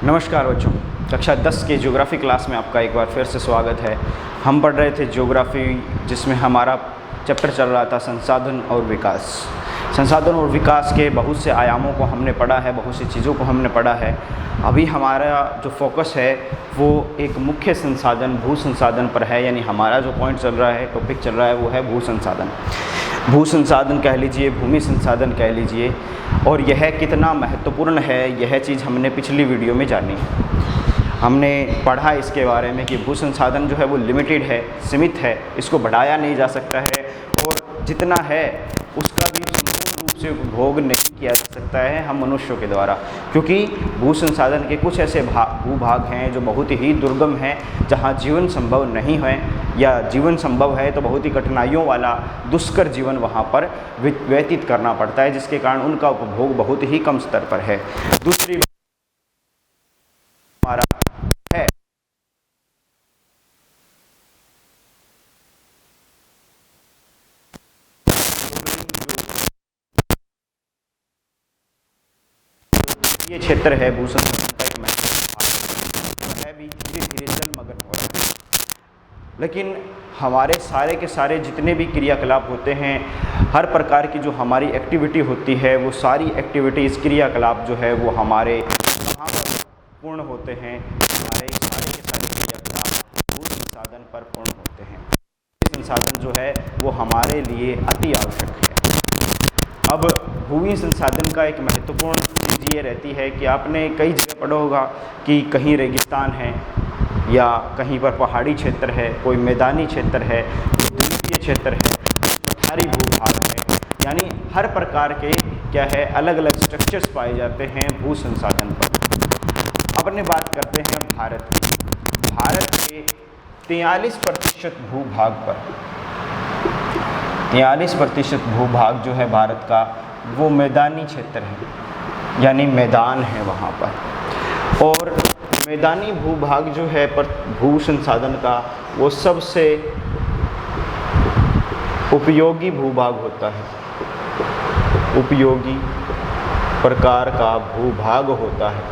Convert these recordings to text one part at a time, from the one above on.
नमस्कार बच्चों, कक्षा 10 के ज्योग्राफी क्लास में आपका एक बार फिर से स्वागत है। हम पढ़ रहे थे ज्योग्राफी, जिसमें हमारा चैप्टर चल रहा था संसाधन और विकास। संसाधन और विकास के बहुत से आयामों को हमने पढ़ा है, बहुत सी चीज़ों को हमने पढ़ा है। अभी हमारा जो फोकस है वो एक मुख्य संसाधन भू संसाधन पर है, यानी हमारा जो पॉइंट चल रहा है, टॉपिक चल रहा है वो है भू संसाधन। भू संसाधन कह लीजिए, भूमि संसाधन कह लीजिए, और यह कितना महत्वपूर्ण है यह चीज़ हमने पिछली वीडियो में जानी। हमने पढ़ा इसके बारे में कि भू संसाधन जो है वो लिमिटेड है, सीमित है, इसको बढ़ाया नहीं जा सकता है, और जितना है उसका भी संपूर्ण रूप से उपभोग नहीं किया जा सकता है हम मनुष्यों के द्वारा, क्योंकि भू संसाधन के कुछ ऐसे भूभाग हैं जो बहुत ही दुर्गम हैं, जहाँ जीवन संभव नहीं है, या जीवन संभव है तो बहुत ही कठिनाइयों वाला दुष्कर जीवन वहाँ पर व्यतीत करना पड़ता है, जिसके कारण उनका उपभोग बहुत ही कम स्तर पर है। दूसरी बात हमारा है ये क्षेत्र है भू संसाधन का एक महत्वपूर्ण भाग है, भी धीरे धीरे जलमग्न हो रहा है। लेकिन हमारे सारे के सारे जितने भी क्रियाकलाप होते हैं, हर प्रकार की जो हमारी एक्टिविटी होती है, वो सारी एक्टिविटीज़ क्रियाकलाप जो है वो हमारे कहाँ पर पूर्ण होते हैं? हमारे सारे के सारे क्रियाकलाप भू संसाधन पर पूर्ण होते हैं। संसाधन जो है वो हमारे लिए अति आवश्यक है। अब भूमि संसाधन का एक महत्वपूर्ण चीज़ ये रहती है कि आपने कई जगह पढ़ा होगा कि कहीं रेगिस्तान है, या कहीं पर पहाड़ी क्षेत्र है, कोई मैदानी क्षेत्र है, कोई द्वीपीय क्षेत्र है, पठारी भूभाग है, यानी हर प्रकार के क्या है अलग अलग स्ट्रक्चर्स पाए जाते हैं भू संसाधन पर। अपने बात करते हैं भारत की। भारत के 43% भूभाग पर 43% भूभाग जो है भारत का वो मैदानी क्षेत्र है, यानी मैदान है वहाँ पर। और मैदानी भूभाग जो है पर भू संसाधन का वो सबसे उपयोगी भूभाग होता है, उपयोगी प्रकार का भूभाग होता है।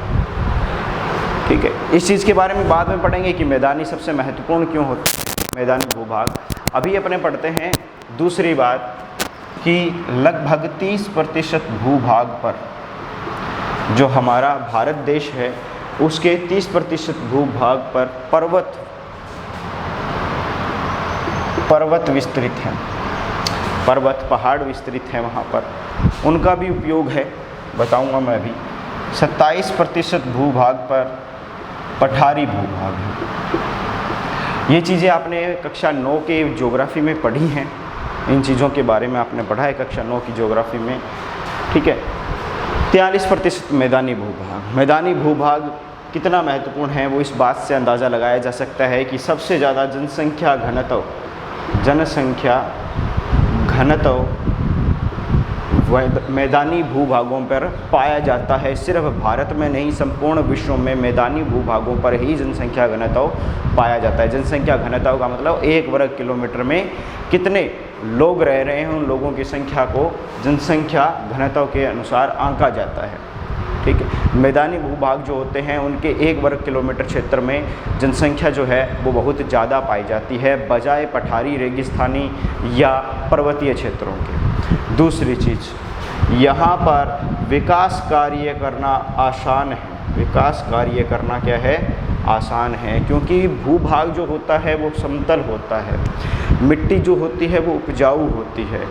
ठीक है, इस चीज़ के बारे में बाद में पढ़ेंगे कि मैदानी सबसे महत्वपूर्ण क्यों होता है मैदानी भूभाग। अभी अपने पढ़ते हैं दूसरी बात कि लगभग 30% भूभाग पर जो हमारा भारत देश है उसके 30% भूभाग पर पर्वत विस्तृत हैं, पर्वत पहाड़ विस्तृत हैं वहाँ पर, उनका भी उपयोग है, बताऊँगा मैं अभी। 27% भूभाग पर पठारी भूभाग है। ये चीज़ें आपने कक्षा 9 के ज्योग्राफी में पढ़ी हैं, इन चीज़ों के बारे में आपने पढ़ा है कक्षा 9 की ज्योग्राफी में। ठीक है, 43% मैदानी भूभाग। मैदानी भूभाग कितना महत्वपूर्ण है वो इस बात से अंदाज़ा लगाया जा सकता है कि सबसे ज़्यादा जनसंख्या घनत्व मैदानी भूभागों पर पाया जाता है। सिर्फ भारत में नहीं, संपूर्ण विश्व में मैदानी भूभागों पर ही जनसंख्या घनत्व पाया जाता है। जनसंख्या घनत्व का मतलब 1 वर्ग किलोमीटर में कितने लोग रह रहे हैं, उन लोगों की संख्या को जनसंख्या घनत्व के अनुसार आंका जाता है। ठीक है, मैदानी भूभाग जो होते हैं उनके 1 वर्ग किलोमीटर क्षेत्र में जनसंख्या जो है वो बहुत ज़्यादा पाई जाती है, बजाय पठारी, रेगिस्तानी या पर्वतीय क्षेत्रों के। दूसरी चीज़, यहाँ पर विकास कार्य करना आसान है। विकास कार्य करना क्या है? आसान है, क्योंकि भूभाग जो होता है वो समतल होता है, मिट्टी जो होती है वो उपजाऊ होती है।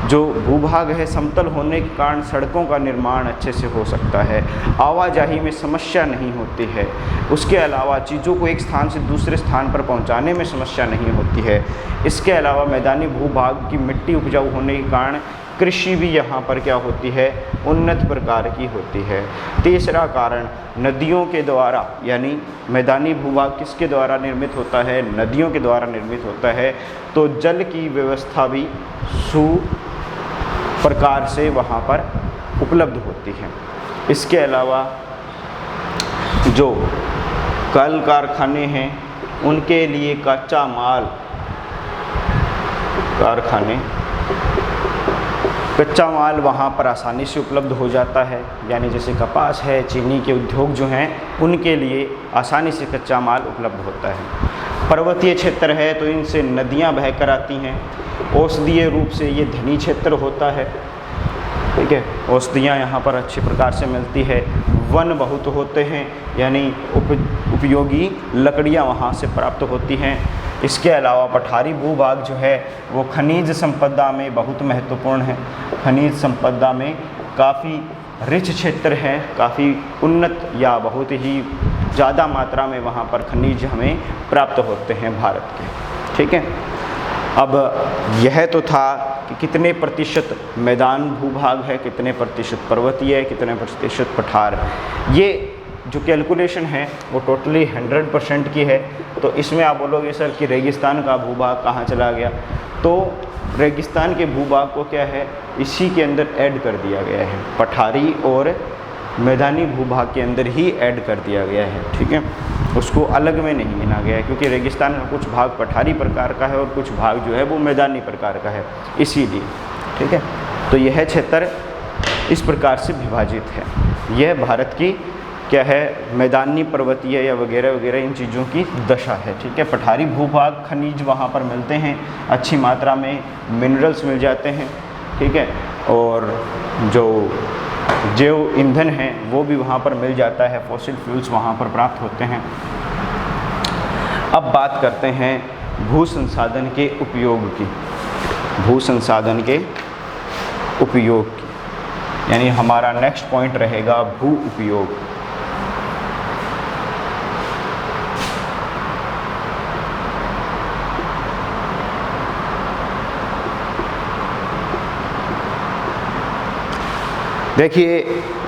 जो भूभाग है समतल होने के कारण सड़कों का निर्माण अच्छे से हो सकता है, आवाजाही में समस्या नहीं होती है, उसके अलावा चीज़ों को एक स्थान से दूसरे स्थान पर पहुंचाने में समस्या नहीं होती है। इसके अलावा मैदानी भूभाग की मिट्टी उपजाऊ होने के कारण कृषि भी यहाँ पर क्या होती है? उन्नत प्रकार की होती है। तीसरा कारण, नदियों के द्वारा, यानी मैदानी भूभाग किसके द्वारा निर्मित होता है? नदियों के द्वारा निर्मित होता है, तो जल की व्यवस्था भी प्रकार से वहाँ पर उपलब्ध होती है। इसके अलावा जो कल कारखाने हैं उनके लिए कच्चा माल कारखाने कच्चा माल वहाँ पर आसानी से उपलब्ध हो जाता है, यानी जैसे कपास है, चीनी के उद्योग जो हैं उनके लिए आसानी से कच्चा माल उपलब्ध होता है। पर्वतीय क्षेत्र है तो इनसे नदियाँ बहकर आती हैं। औषधीय रूप से ये धनी क्षेत्र होता है, ठीक है, औषधियाँ यहाँ पर अच्छी प्रकार से मिलती है। वन बहुत होते हैं, यानी उपयोगी लकड़ियाँ वहाँ से प्राप्त होती हैं। इसके अलावा पठारी भूभाग जो है वो खनिज संपदा में बहुत महत्वपूर्ण है। खनिज संपदा में काफ़ी रिच क्षेत्र है, काफ़ी उन्नत या बहुत ही ज़्यादा मात्रा में वहाँ पर खनिज हमें प्राप्त होते हैं भारत के, ठीक है। अब यह तो था कि कितने प्रतिशत मैदान भूभाग है, कितने प्रतिशत पर्वतीय है, कितने प्रतिशत पठार। ये जो कैलकुलेशन है वो टोटली 100% की है। तो इसमें आप बोलोगे सर कि रेगिस्तान का भूभाग कहाँ चला गया, तो रेगिस्तान के भूभाग को क्या है इसी के अंदर ऐड कर दिया गया है, पठारी और मैदानी भूभाग के अंदर ही ऐड कर दिया गया है, ठीक है। उसको अलग में नहीं गिना गया है, क्योंकि रेगिस्तान का कुछ भाग पठारी प्रकार का है और कुछ भाग जो है वो मैदानी प्रकार का है, इसीलिए, ठीक है। तो यह क्षेत्र इस प्रकार से विभाजित है। यह भारत की क्या है मैदानी, पर्वतीय या वगैरह वगैरह इन चीज़ों की दशा है, ठीक है। पठारी भूभाग खनिज वहाँ पर मिलते हैं, अच्छी मात्रा में मिनरल्स मिल जाते हैं, ठीक है, और जो जैव ईंधन है वो भी वहाँ पर मिल जाता है, फॉसिल फ्यूल्स वहाँ पर प्राप्त होते हैं। अब बात करते हैं भू संसाधन के उपयोग की, भू संसाधन के उपयोग की, यानी हमारा नेक्स्ट पॉइंट रहेगा भू उपयोग। देखिए,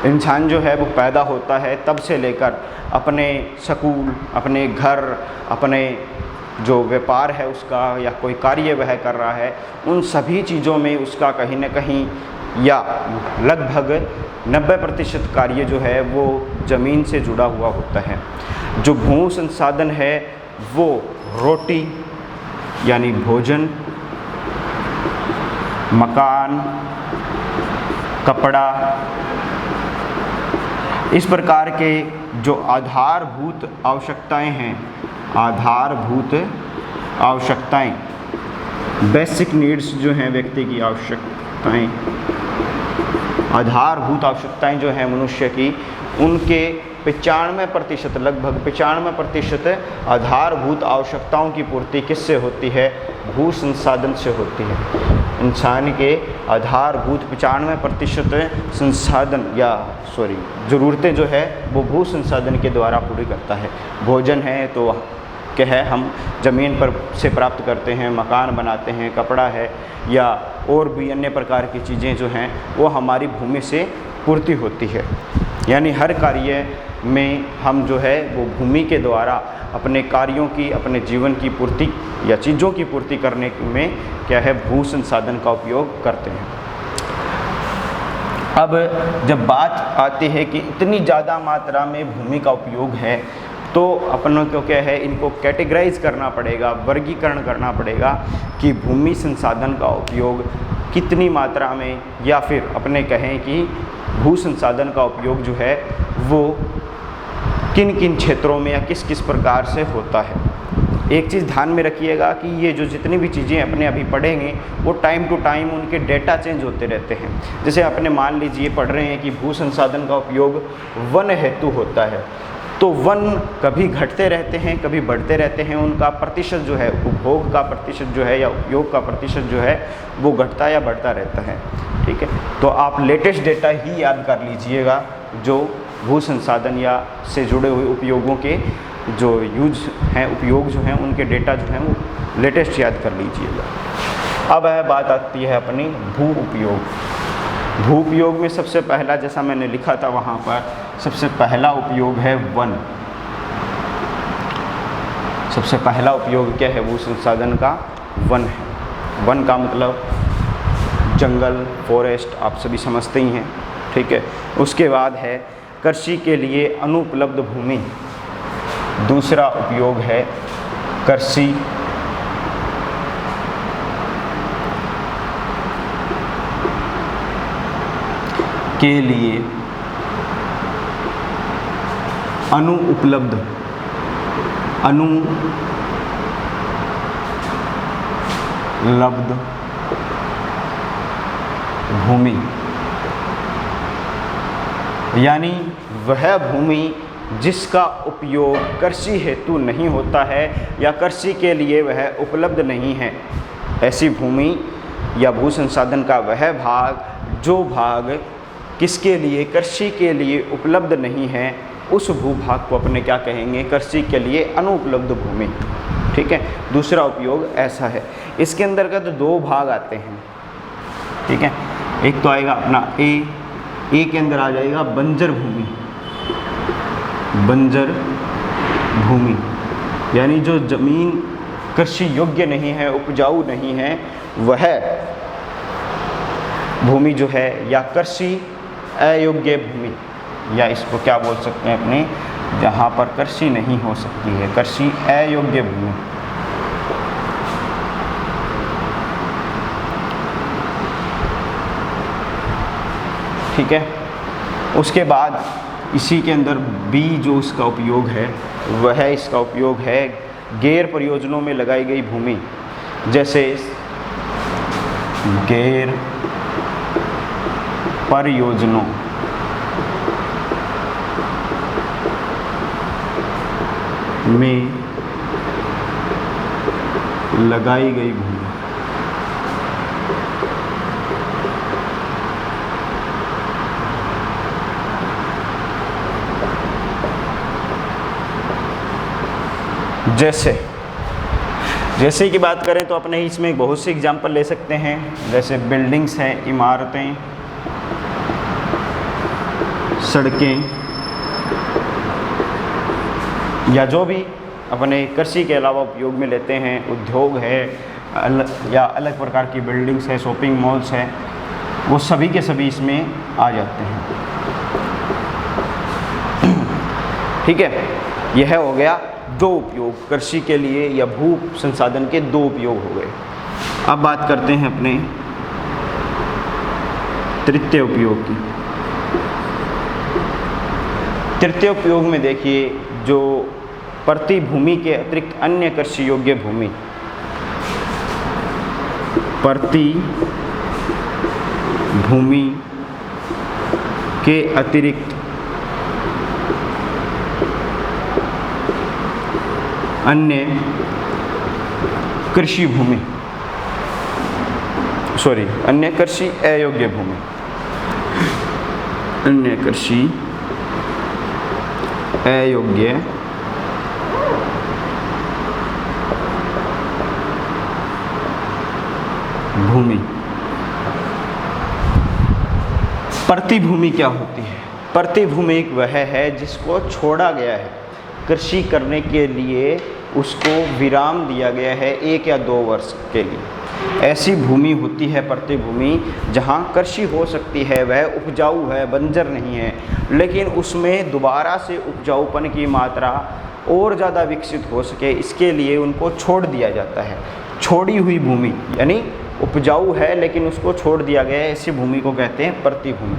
इंसान जो है वो पैदा होता है तब से लेकर अपने स्कूल, अपने घर, अपने जो व्यापार है उसका या कोई कार्य वह कर रहा है, उन सभी चीज़ों में उसका कहीं न कहीं या लगभग 90% कार्य जो है वो ज़मीन से जुड़ा हुआ होता है। जो भू संसाधन है वो रोटी यानी भोजन, मकान, कपड़ा, इस प्रकार के जो आधारभूत आवश्यकताएं हैं, आधारभूत आवश्यकताएं, बेसिक नीड्स जो हैं व्यक्ति की आवश्यकताएं, आधारभूत आवश्यकताएं जो हैं मनुष्य की, उनके 95%, लगभग 95% आधारभूत आवश्यकताओं की पूर्ति किससे होती है? भू संसाधन से होती है। इंसान के आधारभूत 95% संसाधन या ज़रूरतें जो है वो भू संसाधन के द्वारा पूरी करता है। भोजन है तो क्या है हम ज़मीन पर से प्राप्त करते हैं, मकान बनाते हैं, कपड़ा है या और भी अन्य प्रकार की चीज़ें जो हैं वो हमारी भूमि से पूर्ति होती है। यानी हर कार्य में हम जो है वो भूमि के द्वारा अपने कार्यों की, अपने जीवन की पूर्ति या चीज़ों की पूर्ति करने में क्या है भू संसाधन का उपयोग करते हैं। अब जब बात आती है कि इतनी ज़्यादा मात्रा में भूमि का उपयोग है तो अपनों को क्या है इनको कैटेगराइज करना पड़ेगा, वर्गीकरण करना पड़ेगा कि भूमि संसाधन का उपयोग कितनी मात्रा में, या फिर अपने कहें कि भू संसाधन का उपयोग जो है वो किन किन क्षेत्रों में या किस किस प्रकार से होता है। एक चीज़ ध्यान में रखिएगा कि ये जो जितनी भी चीज़ें अपने अभी पढ़ेंगे वो टाइम टू टाइम उनके डेटा चेंज होते रहते हैं। जैसे अपने मान लीजिए पढ़ रहे हैं कि भू संसाधन का उपयोग वन हेतु होता है, तो वन कभी घटते रहते हैं, कभी बढ़ते रहते हैं। उनका प्रतिशत जो है, उपभोग का प्रतिशत जो है या उपयोग का प्रतिशत जो है वो घटता या बढ़ता रहता है, ठीक है। तो आप लेटेस्ट डेटा ही याद कर लीजिएगा, जो भू संसाधन या से जुड़े हुए उपयोगों के जो यूज हैं, उपयोग जो हैं उनके डेटा जो हैं वो लेटेस्ट याद कर लीजिएगा। अब है बात आती है अपनी भू उपयोग। भू उपयोग में सबसे पहला, जैसा मैंने लिखा था वहाँ पर, सबसे पहला उपयोग है वन। सबसे पहला उपयोग क्या है भू संसाधन का? वन है। वन का मतलब जंगल, फॉरेस्ट, आप सभी समझते ही हैं, ठीक है। उसके बाद है कृषि के लिए अनुपलब्ध भूमि। दूसरा उपयोग है कृषि के लिए अनुपलब्ध भूमि, यानी वह भूमि जिसका उपयोग कृषि हेतु नहीं होता है या कृषि के लिए वह उपलब्ध नहीं है, ऐसी भूमि या भू संसाधन का वह भाग जो भाग किसके लिए, कृषि के लिए उपलब्ध नहीं है, उस भूभाग को अपने क्या कहेंगे, कृषि के लिए अनुपलब्ध भूमि। ठीक है, दूसरा उपयोग ऐसा है। इसके अंतर्गत दो भाग आते हैं। ठीक है, एक तो आएगा अपना ए के अंदर आ जाएगा बंजर भूमि, यानी जो जमीन कृषि योग्य नहीं है, उपजाऊ नहीं है, वह भूमि जो है, या कृषि अयोग्य भूमि, या इसको क्या बोल सकते हैं अपने, जहाँ पर कृषि नहीं हो सकती है, कृषि अयोग्य भूमि। ठीक है, उसके बाद इसी के अंदर बी जो इसका उपयोग है, वह इसका उपयोग है गैर परियोजनाओं में लगाई गई भूमि, जैसे गैर परियोजनाओं में लगाई गई भूमि। जैसे की बात करें तो अपने इसमें बहुत से एग्जाम्पल ले सकते हैं, जैसे बिल्डिंग्स हैं, इमारतें, सड़कें, या जो भी अपने कृषि के अलावा उपयोग में लेते हैं, उद्योग है या अलग प्रकार की बिल्डिंग्स है, शॉपिंग मॉल्स है, वो सभी के सभी इसमें आ जाते हैं। ठीक है, यह हो गया दो उपयोग, कृषि के लिए या भू संसाधन के दो उपयोग हो गए। अब बात करते हैं अपने तृतीय उपयोग की। तृतीय उपयोग में देखिए, जो प्रति भूमि के अतिरिक्त अन्य कृषि योग्य भूमि, प्रति भूमि के अतिरिक्त अन्य कृषि भूमि, अन्य कृषि अयोग्य भूमि, अन्य कृषि अयोग्य भूमि। प्रतिभूमि क्या होती है? प्रतिभूमि एक वह है जिसको छोड़ा गया है, कृषि करने के लिए उसको विराम दिया गया है 1 या 2 वर्ष के लिए। ऐसी भूमि होती है प्रतिभूमि जहाँ कृषि हो सकती है, वह उपजाऊ है, बंजर नहीं है, लेकिन उसमें दोबारा से उपजाऊपन की मात्रा और ज़्यादा विकसित हो सके, इसके लिए उनको छोड़ दिया जाता है। छोड़ी हुई भूमि यानी उपजाऊ है लेकिन उसको छोड़ दिया गया है, ऐसी भूमि को कहते हैं प्रतिभूमि।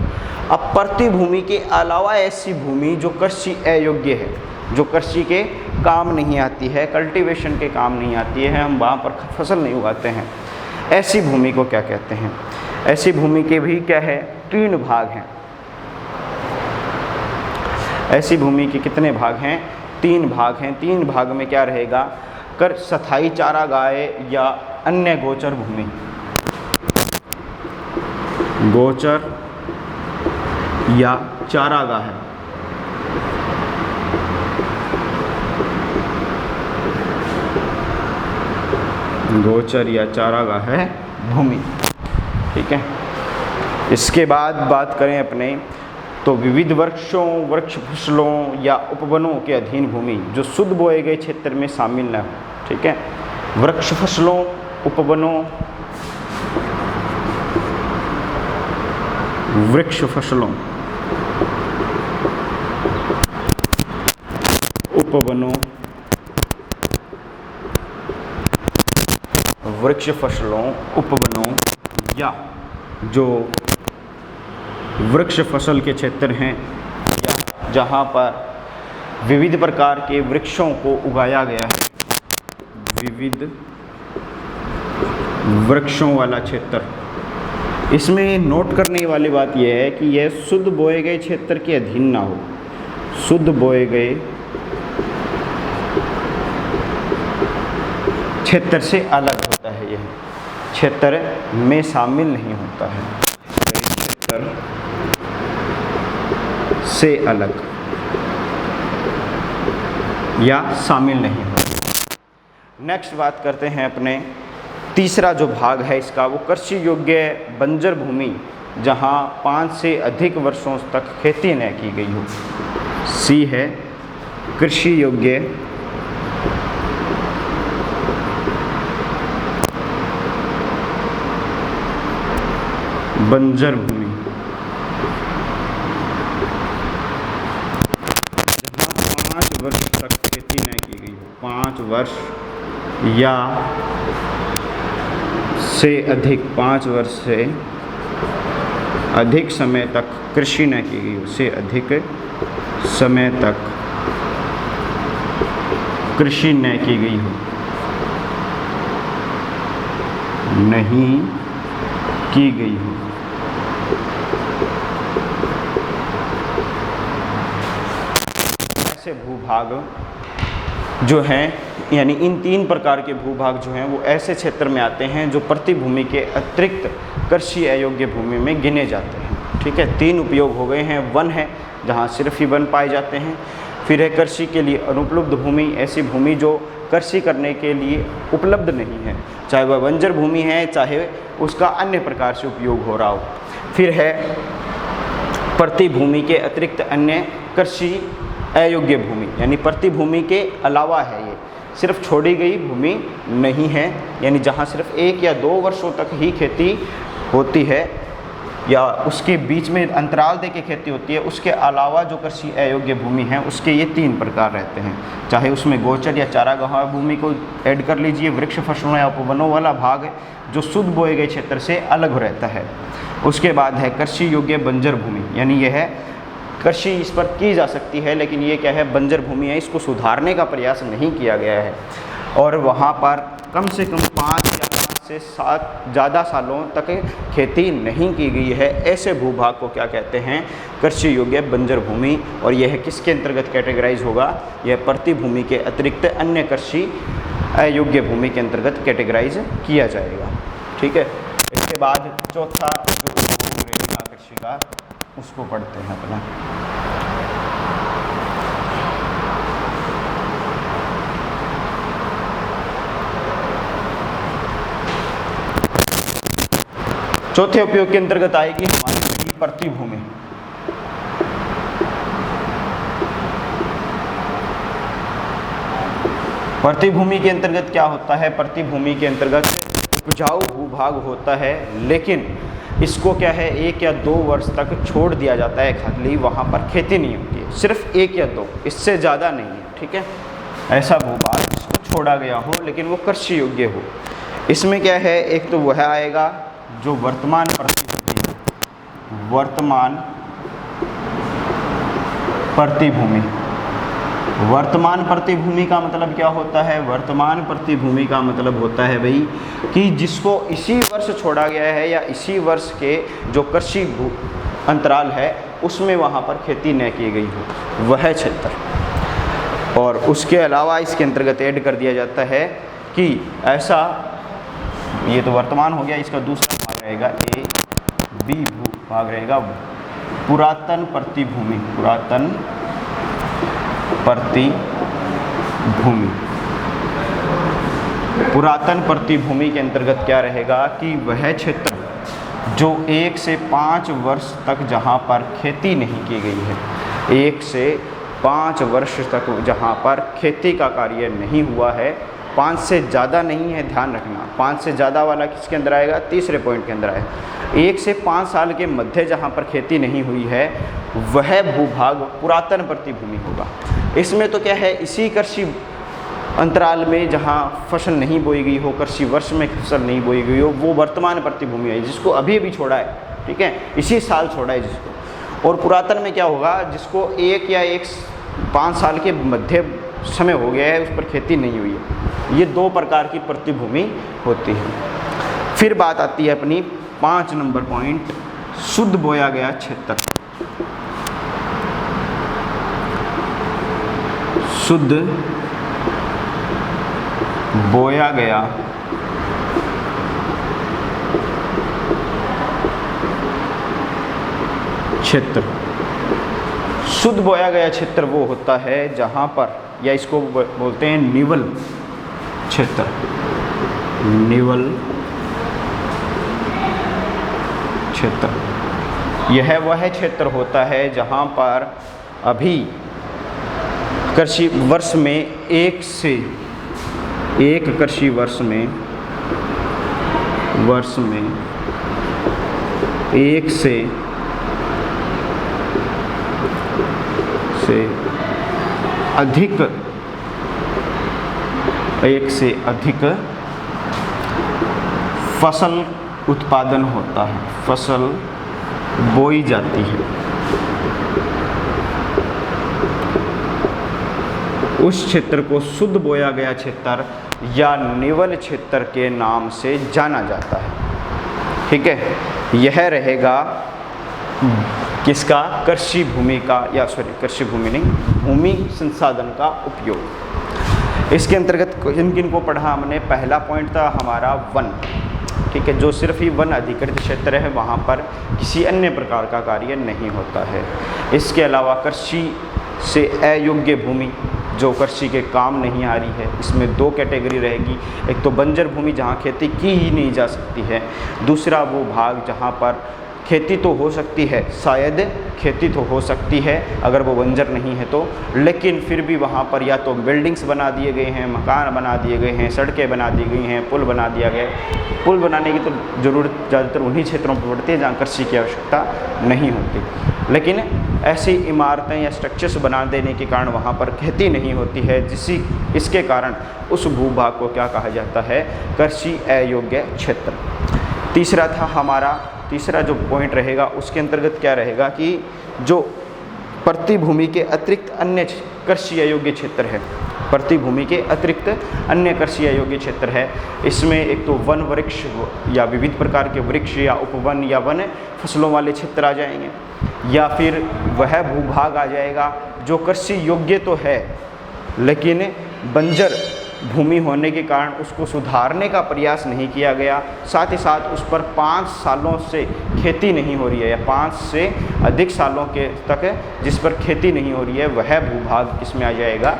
अब प्रतिभूमि के अलावा ऐसी भूमि जो कृषि अयोग्य है, जो कृषि के काम नहीं आती है, कल्टीवेशन के काम नहीं आती है, हम वहाँ पर फसल नहीं उगाते हैं, ऐसी भूमि को क्या कहते हैं? ऐसी भूमि के भी क्या है, 3 भाग हैं। ऐसी भूमि के कितने भाग हैं? 3 भाग हैं। 3 भाग में क्या रहेगा? कर स्थायी चारागाह या अन्य गोचर भूमि, गोचर या चारागाह है, गोचर या चारागाह है भूमि। ठीक है, इसके बाद बात करें अपने तो विविध वृक्षों, वृक्ष फसलों या उपवनों के अधीन भूमि जो शुद्ध बोए गए क्षेत्र में शामिल न हो। ठीक है, वृक्ष फसलों, उपवनों, वृक्ष फसलों, उपवनों, वृक्ष फसलों, उपवनों या जो वृक्ष फसल के क्षेत्र हैं, या जहाँ पर विविध प्रकार के वृक्षों को उगाया गया है, विविध वृक्षों वाला क्षेत्र। इसमें नोट करने वाली बात यह है कि यह शुद्ध बोए गए क्षेत्र के अधीन ना हो, शुद्ध बोए गए क्षेत्र से अलग होता है, यह क्षेत्र में शामिल नहीं होता है, क्षेत्र से अलग या शामिल नहीं होता। नेक्स्ट बात करते हैं अपने तीसरा जो भाग है इसका, वो कृषि योग्य बंजर भूमि जहाँ 5 से अधिक वर्षों तक खेती न की गई हो। सी है कृषि योग्य बंजर भूमि, जहाँ 5 वर्ष तक खेती न की गई हो, 5 वर्ष या से अधिक, 5 वर्ष से अधिक समय तक कृषि न की गई हो, से अधिक समय तक कृषि न की गई हो, नहीं की गई हो। ऐसे भूभाग जो हैं, यानी इन 3 प्रकार के भूभाग जो हैं वो ऐसे क्षेत्र में आते हैं जो प्रतिभूमि के अतिरिक्त कृषि अयोग्य भूमि में गिने जाते हैं। ठीक है, 3 उपयोग हो गए हैं। वन है जहाँ सिर्फ ही वन पाए जाते हैं, फिर है कृषि के लिए अनुपलब्ध भूमि, ऐसी भूमि जो कृषि करने के लिए उपलब्ध नहीं है, चाहे वह बंजर भूमि है चाहे उसका अन्य प्रकार से उपयोग हो रहा हो। फिर है प्रतिभूमि के अतिरिक्त अन्य कृषि अयोग्य भूमि, यानी प्रतिभूमि के अलावा है, ये सिर्फ छोड़ी गई भूमि नहीं है, यानी जहाँ सिर्फ 1 या 2 वर्षों तक ही खेती होती है या उसके बीच में अंतराल दे के खेती होती है, उसके अलावा जो कृषि अयोग्य भूमि है उसके ये 3 प्रकार रहते हैं। चाहे उसमें गोचर या चारागाह भूमि को ऐड कर लीजिए, वृक्ष फसलों या उपवनों वाला भाग जो शुद्ध बोए गए क्षेत्र से अलग रहता है। उसके बाद है कृषि योग्य बंजर भूमि, यानी यह है कृषि इस पर की जा सकती है लेकिन ये क्या है, बंजर भूमि है, इसको सुधारने का प्रयास नहीं किया गया है और वहाँ पर कम से कम 5 या 5 से 7 ज़्यादा सालों तक खेती नहीं की गई है। ऐसे भूभाग को क्या कहते हैं, कृषि योग्य बंजर भूमि। और यह किसके अंतर्गत कैटेगराइज होगा, यह प्रतिभूमि के अतिरिक्त अन्य कृषि अयोग्य भूमि के अंतर्गत कैटेगराइज किया जाएगा। ठीक है, इसके बाद चौथा जो रहेगा कृषि का, उसको पढ़ते हैं अपना। चौथे उपयोग के अंतर्गत आएगी हमारी प्रतिभूमि। प्रतिभूमि के अंतर्गत क्या होता है, प्रतिभूमि के अंतर्गत उपजाऊ भूभाग होता है लेकिन इसको क्या है 1 या 2 वर्ष तक छोड़ दिया जाता है खाली, वहाँ पर खेती नहीं होती है, सिर्फ 1 या 2, इससे ज़्यादा नहीं है। ठीक है, ऐसा भूभाग जिसको छोड़ा गया हो लेकिन वो कृषि योग्य हो। इसमें क्या है, एक तो वह आएगा जो वर्तमान प्रतिभूमि, वर्तमान प्रतिभूमि। वर्तमान प्रतिभूमि का मतलब क्या होता है, वर्तमान प्रतिभूमि का मतलब होता है भाई कि जिसको इसी वर्ष छोड़ा गया है या इसी वर्ष के जो कृषि अंतराल है उसमें वहाँ पर खेती न की गई हो, वह क्षेत्र। और उसके अलावा इसके अंतर्गत ऐड कर दिया जाता है कि ऐसा, ये तो वर्तमान हो गया, इसका दूसरा भाग रहेगा ए बी भाग रहेगा पुरातन प्रतिभूमि, पुरातन प्रतिभूमि। पुरातन प्रतिभूमि के अंतर्गत क्या रहेगा कि वह क्षेत्र जो 1 से 5 वर्ष तक जहाँ पर खेती नहीं की गई है, 1 से 5 वर्ष तक जहाँ पर खेती का कार्य नहीं हुआ है, 5 से ज़्यादा नहीं है, ध्यान रखना 5 से ज़्यादा वाला किसके अंदर आएगा, तीसरे पॉइंट के अंदर आएगा। 1 से 5 साल के मध्य जहाँ पर खेती नहीं हुई है वह भूभाग पुरातन प्रतिभूमि होगा। इसमें तो क्या है, इसी कृषि अंतराल में जहाँ फसल नहीं बोई गई हो, कृषि वर्ष में फसल नहीं बोई गई हो, वो वर्तमान प्रतिभूमि है जिसको अभी अभी छोड़ा है। ठीक है, इसी साल छोड़ा है जिसको, और पुरातन में क्या होगा, जिसको 1 या 5 साल के मध्य समय हो गया है उस पर खेती नहीं हुई है। ये 2 प्रकार की प्रतिभूमि होती है। फिर बात आती है अपनी 5 नंबर पॉइंट, शुद्ध बोया गया क्षेत्र। शुद्ध बोया गया क्षेत्र। शुद्ध बोया गया क्षेत्र वो होता है जहाँ पर, या इसको बोलते हैं निवल क्षेत्र। निवल क्षेत्र यह वह क्षेत्र होता है जहाँ पर अभी कृषि वर्ष में एक कृषि वर्ष में एक से अधिक फसल उत्पादन होता है, फसल बोई जाती है। उस क्षेत्र को शुद्ध बोया गया क्षेत्र या निवल क्षेत्र के नाम से जाना जाता है। ठीक है, यह रहेगा किसका, कृषि भूमि का, या कृषि भूमि नहीं, भूमि संसाधन का उपयोग। इसके अंतर्गत किन को पढ़ा हमने, पहला पॉइंट था हमारा वन। ठीक है, जो सिर्फ ही वन अधिकृत क्षेत्र है वहाँ पर किसी अन्य प्रकार का कार्य नहीं होता है। इसके अलावा कृषि से अयोग्य भूमि जो कृषि के काम नहीं आ रही है, इसमें 2 कैटेगरी रहेगी। एक तो बंजर भूमि जहाँ खेती की ही नहीं जा सकती है, दूसरा वो भाग जहाँ पर खेती तो हो सकती है, शायद खेती तो हो सकती है अगर वो बंजर नहीं है तो, लेकिन फिर भी वहाँ पर या तो बिल्डिंग्स बना दिए गए हैं, मकान बना दिए गए हैं, सड़कें बना दी गई हैं, पुल बना दिया गया है। पुल बनाने की तो ज़रूरत ज़्यादातर उन्हीं क्षेत्रों पर पड़ती है जहाँ कृषि की आवश्यकता नहीं होती, लेकिन ऐसी इमारतें या स्ट्रक्चर्स बना देने के कारण वहाँ पर खेती नहीं होती है, इसके कारण उस भूभाग को क्या कहा जाता है, कृषि अयोग्य क्षेत्र। तीसरा जो पॉइंट रहेगा उसके अंतर्गत क्या रहेगा कि जो प्रतिभूमि के अतिरिक्त अन्य कृषि अयोग्य क्षेत्र है, प्रतिभूमि के अतिरिक्त अन्य कृषि अयोग्य क्षेत्र है, इसमें एक तो वन वृक्ष या विविध प्रकार के वृक्ष या उपवन या वन फसलों वाले क्षेत्र आ जाएंगे, या फिर वह भूभाग आ जाएगा जो कृषि योग्य तो है लेकिन बंजर भूमि होने के कारण उसको सुधारने का प्रयास नहीं किया गया, साथ ही साथ उस पर 5 सालों से खेती नहीं हो रही है, या 5 से अधिक सालों के तक जिस पर खेती नहीं हो रही है, वह भूभाग किसमें आ जाएगा,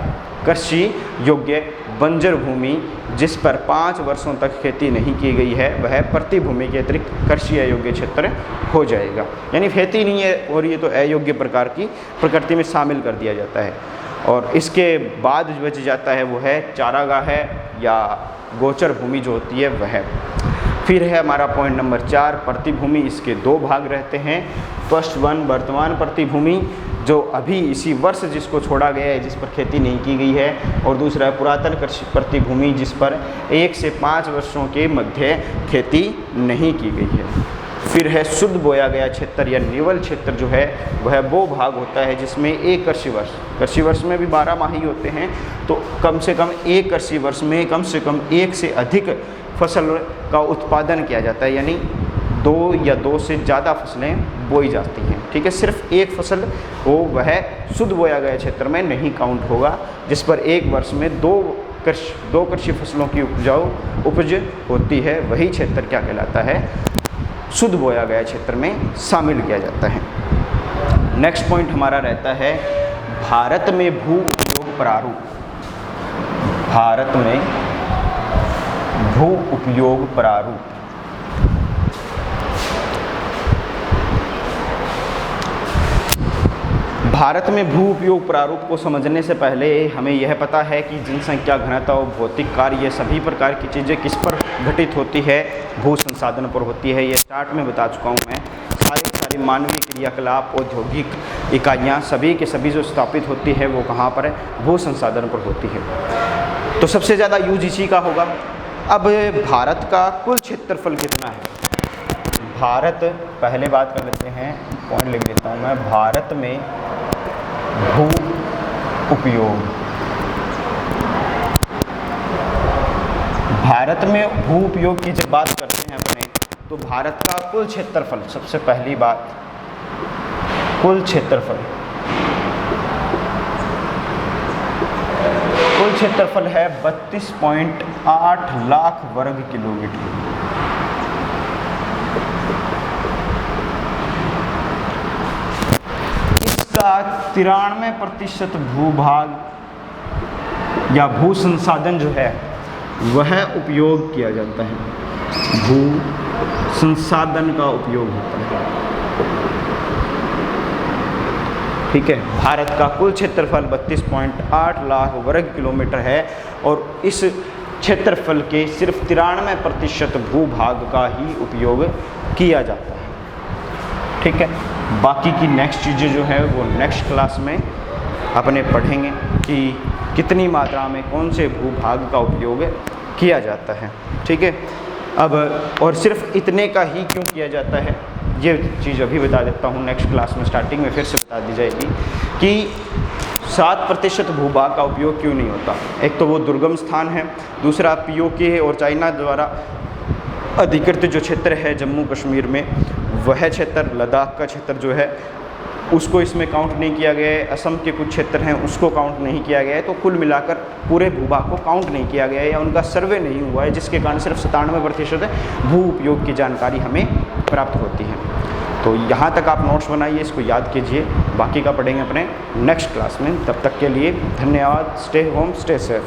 कृषि योग्य बंजर भूमि जिस पर 5 वर्षों तक खेती नहीं की गई है, वह प्रतिभूमि के अतिरिक्त कृषि अयोग्य क्षेत्र हो जाएगा। यानी खेती नहीं है हो रही है तो अयोग्य प्रकार की प्रकृति में शामिल कर दिया जाता है। और इसके बाद बच जाता है वो है चारागाह है या गोचर भूमि जो होती है वह। फिर है हमारा पॉइंट नंबर 4 प्रतिभूमि। इसके 2 भाग रहते हैं। फर्स्ट वन वर्तमान प्रतिभूमि जो अभी इसी वर्ष जिसको छोड़ा गया है, जिस पर खेती नहीं की गई है, और दूसरा है पुरातन कृषि प्रतिभूमि जिस पर 1 से 5 वर्षों के मध्य खेती नहीं की गई है। फिर है शुद्ध बोया गया क्षेत्र या निवल क्षेत्र जो है वह वो भाग होता है जिसमें एक कृषि वर्ष में भी 12 माह ही होते हैं, तो कम से कम एक कृषि वर्ष में कम से कम 1 से अधिक फसल का उत्पादन किया जाता है, यानी 2 या 2 से ज़्यादा फसलें बोई जाती हैं। ठीक है, सिर्फ एक फसल हो वह शुद्ध बोया गया क्षेत्र में नहीं काउंट होगा, जिस पर एक वर्ष में 2 कृषि फसलों की उपज होती है, वही क्षेत्र क्या कहलाता है, शुद्ध बोया गया क्षेत्र में शामिल किया जाता है। नेक्स्ट पॉइंट हमारा रहता है भारत में भू उपयोग प्रारूप। भारत में भू उपयोग प्रारूप। भारत में भू उपयोग प्रारूप को समझने से पहले हमें यह पता है कि जनसंख्या घनत्व, भौतिक कार्य, ये सभी प्रकार की चीज़ें किस पर घटित होती है, भू संसाधन पर होती है। ये चार्ट में बता चुका हूँ मैं। सारी मानवीय क्रियाकलाप, औद्योगिक इकाइयाँ सभी के सभी जो स्थापित होती है वो कहाँ पर है, भू संसाधन पर होती है। तो सबसे ज़्यादा यूज इसी का होगा। अब भारत का कुल क्षेत्रफल कितना है? भारत, पहले बात कर लेते हैं पॉइंट लिख देता हूँ मैं, भारत में भू उपयोग, भारत में भू उपयोग की जब बात करते हैं अपने, तो भारत का कुल क्षेत्रफल, सबसे पहली बात कुल क्षेत्रफल, कुल क्षेत्रफल है 32.8 लाख वर्ग किलोमीटर। इसका 93% भूभाग या भू संसाधन जो है वह उपयोग किया जाता है, भू संसाधन का उपयोग होता है। ठीक है, भारत का कुल क्षेत्रफल 32.8 लाख वर्ग किलोमीटर है और इस क्षेत्रफल के सिर्फ 93% भूभाग का ही उपयोग किया जाता है। ठीक है, बाकी की नेक्स्ट चीज़ें जो है वो नेक्स्ट क्लास में अपने पढ़ेंगे कि कितनी मात्रा में कौन से भूभाग का उपयोग किया जाता है। ठीक है, अब और सिर्फ इतने का ही क्यों किया जाता है ये चीज़ अभी बता देता हूँ, नेक्स्ट क्लास में स्टार्टिंग में फिर से बता दी जाएगी कि 7% भूभाग का उपयोग क्यों नहीं होता। एक तो वो दुर्गम स्थान है, दूसरा पीओके और चाइना द्वारा अधिकृत जो क्षेत्र है जम्मू कश्मीर में, वह क्षेत्र, लद्दाख का क्षेत्र जो है उसको इसमें काउंट नहीं किया गया है, असम के कुछ क्षेत्र हैं उसको काउंट नहीं किया गया है। तो कुल मिलाकर पूरे भूभाग को काउंट नहीं किया गया है या उनका सर्वे नहीं हुआ है, जिसके कारण सिर्फ 97% भू उपयोग की जानकारी हमें प्राप्त होती है। तो यहाँ तक आप नोट्स बनाइए, इसको याद कीजिए, बाकी का पढ़ेंगे अपने नेक्स्ट क्लास में। तब तक के लिए धन्यवाद। Stay home, stay safe.